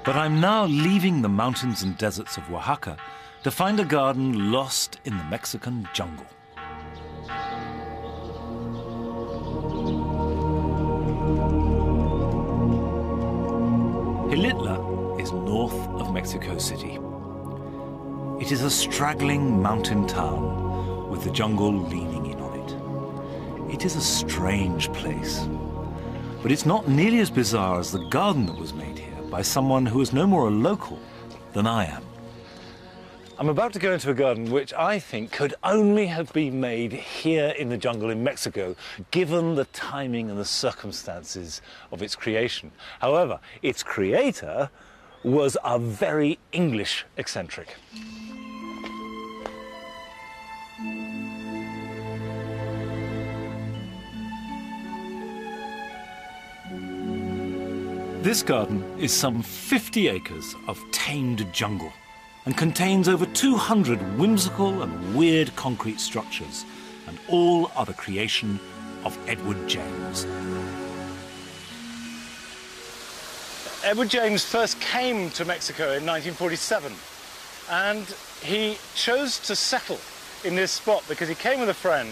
But I'm now leaving the mountains and deserts of Oaxaca to find a garden lost in the Mexican jungle. Xilitla is north of Mexico City. It is a straggling mountain town with the jungle leaning in on it. It is a strange place, but it's not nearly as bizarre as the garden that was made here by someone who is no more a local than I am. I'm about to go into a garden which I think could only have been made here in the jungle in Mexico, given the timing and the circumstances of its creation. However, its creator was a very English eccentric. This garden is some 50 acres of tamed jungle and contains over 200 whimsical and weird concrete structures, and all are the creation of Edward James. Edward James first came to Mexico in 1947, and he chose to settle in this spot because he came with a friend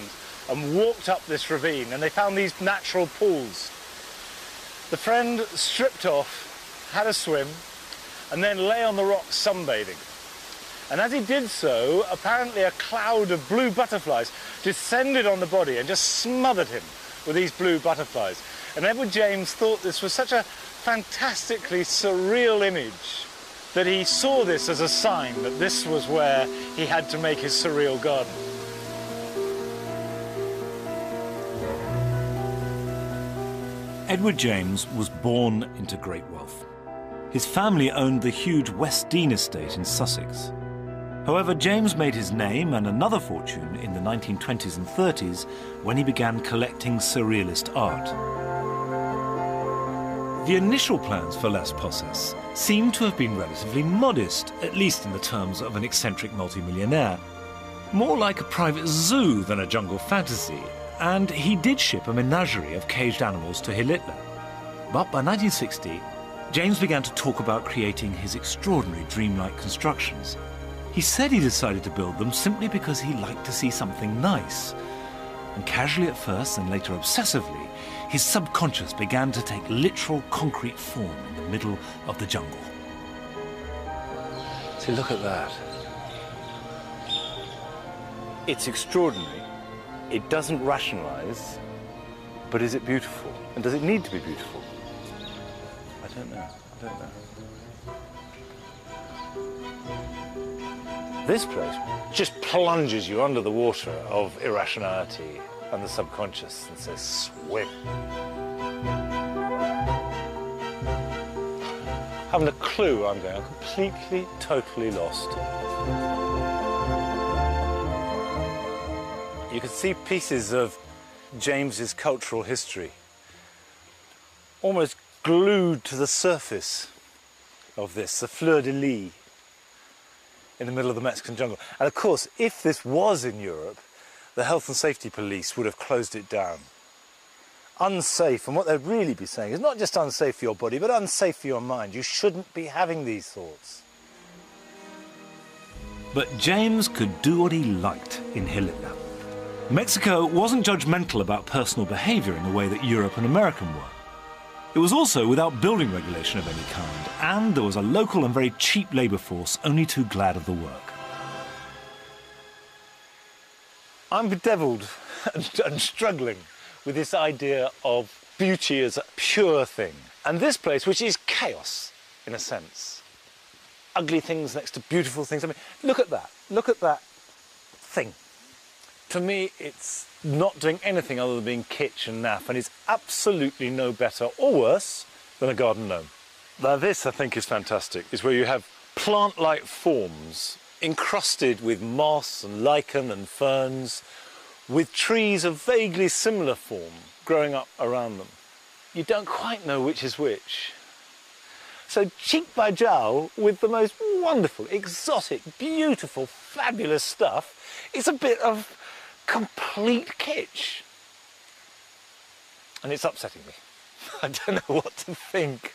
and walked up this ravine, and they found these natural pools. The friend stripped off, had a swim, and then lay on the rocks sunbathing. And as he did so, apparently a cloud of blue butterflies descended on the body and just smothered him with these blue butterflies. And Edward James thought this was such a fantastically surreal image that he saw this as a sign that this was where he had to make his surreal garden. Edward James was born into great wealth. His family owned the huge West Dean estate in Sussex. However, James made his name and another fortune in the 1920s and 30s when he began collecting surrealist art. The initial plans for Las Posses seem to have been relatively modest, at least in the terms of an eccentric multimillionaire. More like a private zoo than a jungle fantasy, and he did ship a menagerie of caged animals to Xilitla. But by 1960, James began to talk about creating his extraordinary dreamlike constructions. He said he decided to build them simply because he liked to see something nice. And casually at first, and later obsessively, his subconscious began to take literal concrete form in the middle of the jungle. See, look at that. It's extraordinary. It doesn't rationalize, but is it beautiful? And does it need to be beautiful? I don't know. I don't know. This place just plunges you under the water of irrationality and the subconscious and says, swim. Haven't a clue where I'm going. I'm completely, totally lost. You can see pieces of James's cultural history almost glued to the surface of this, the fleur-de-lis in the middle of the Mexican jungle. And of course, if this was in Europe, the health and safety police would have closed it down. Unsafe, and what they'd really be saying is not just unsafe for your body, but unsafe for your mind. You shouldn't be having these thoughts. But James could do what he liked in Xilitla. Mexico wasn't judgmental about personal behaviour in the way that Europe and America were. It was also without building regulation of any kind, and there was a local and very cheap labour force only too glad of the work. I'm bedevilled and struggling with this idea of beauty as a pure thing. And this place, which is chaos, in a sense. Ugly things next to beautiful things. I mean, look at that. Look at that thing. To me, it's not doing anything other than being kitsch and naff, and it's absolutely no better or worse than a garden gnome. Now this, I think, is fantastic. It's where you have plant-like forms encrusted with moss and lichen and ferns, with trees of vaguely similar form growing up around them. You don't quite know which is which. So cheek by jowl with the most wonderful, exotic, beautiful, fabulous stuff, it's a bit of complete kitsch. And it's upsetting me. I don't know what to think.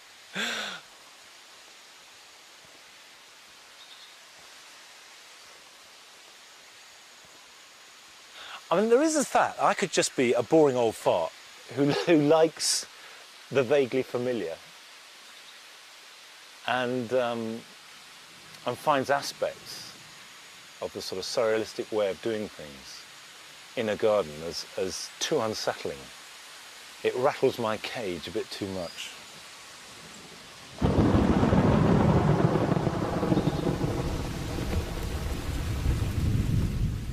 I mean, there is that. I could just be a boring old fart who likes the vaguely familiar and finds aspects of the sort of surrealistic way of doing things in a garden as too unsettling. It rattles my cage a bit too much.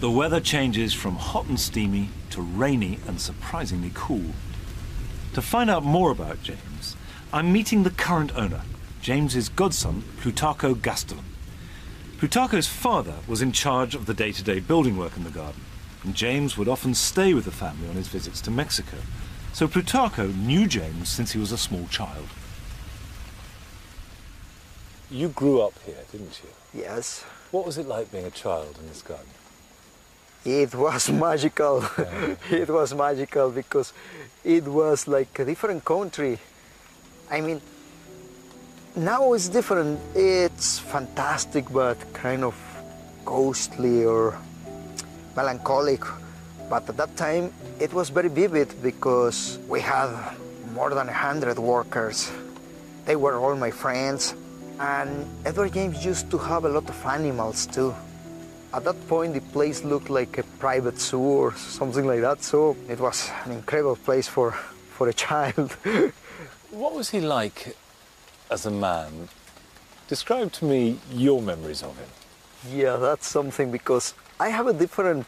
The weather changes from hot and steamy to rainy and surprisingly cool. To find out more about James, I'm meeting the current owner, James's godson, Plutarco Gastelum. Plutarco's father was in charge of the day-to-day building work in the garden, and James would often stay with the family on his visits to Mexico. So Plutarco knew James since he was a small child. You grew up here, didn't you? Yes. What was it like being a child in this garden? It was magical. Yeah. It was magical because it was like a different country. I mean, now it's different. It's fantastic, but kind of ghostly or melancholic. But at that time, it was very vivid because we had more than 100 workers. They were all my friends. And Edward James used to have a lot of animals too. At that point, the place looked like a private zoo or something like that, so it was an incredible place for a child. What was he like as a man? Describe to me your memories of him. Yeah, that's something because I have a different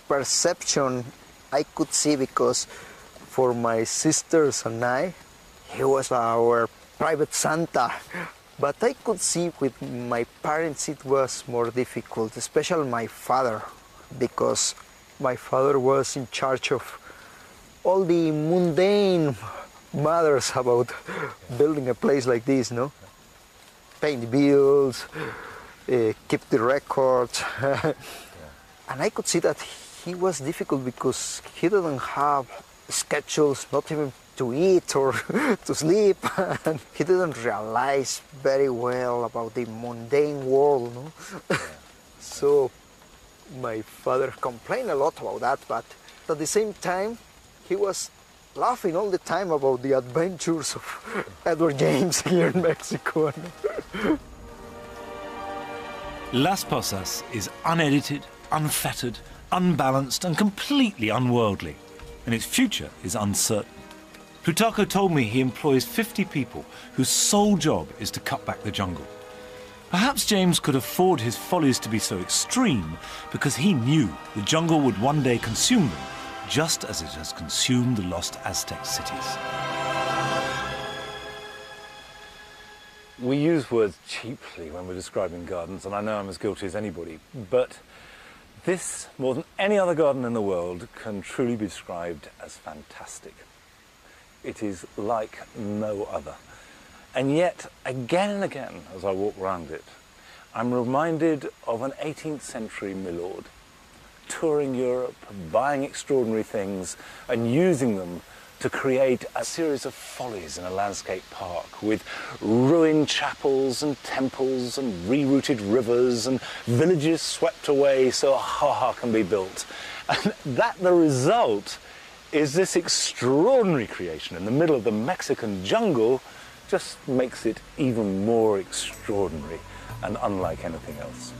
perception I could see because for my sisters and I, he was our private Santa. But I could see with my parents it was more difficult, especially my father, because my father was in charge of all the mundane matters about building a place like this, no? Paying the bills, keep the records. And I could see that he was difficult because he didn't have schedules, not even to eat or to sleep, and he didn't realize very well about the mundane world, no? So my father complained a lot about that, but at the same time he was laughing all the time about the adventures of Edward James here in Mexico. Las Posas is unedited, unfettered, unbalanced and completely unworldly, and its future is uncertain. Plutarco told me he employs 50 people whose sole job is to cut back the jungle. Perhaps James could afford his follies to be so extreme because he knew the jungle would one day consume them, just as it has consumed the lost Aztec cities. We use words cheaply when we're describing gardens, and I know I'm as guilty as anybody, but this, more than any other garden in the world, can truly be described as fantastic. It is like no other. And yet, again and again, as I walk around it, I'm reminded of an 18th century milord, touring Europe, buying extraordinary things, and using them to create a series of follies in a landscape park with ruined chapels and temples and rerouted rivers and villages swept away so a ha-ha can be built. And that the result is this extraordinary creation in the middle of the Mexican jungle just makes it even more extraordinary and unlike anything else.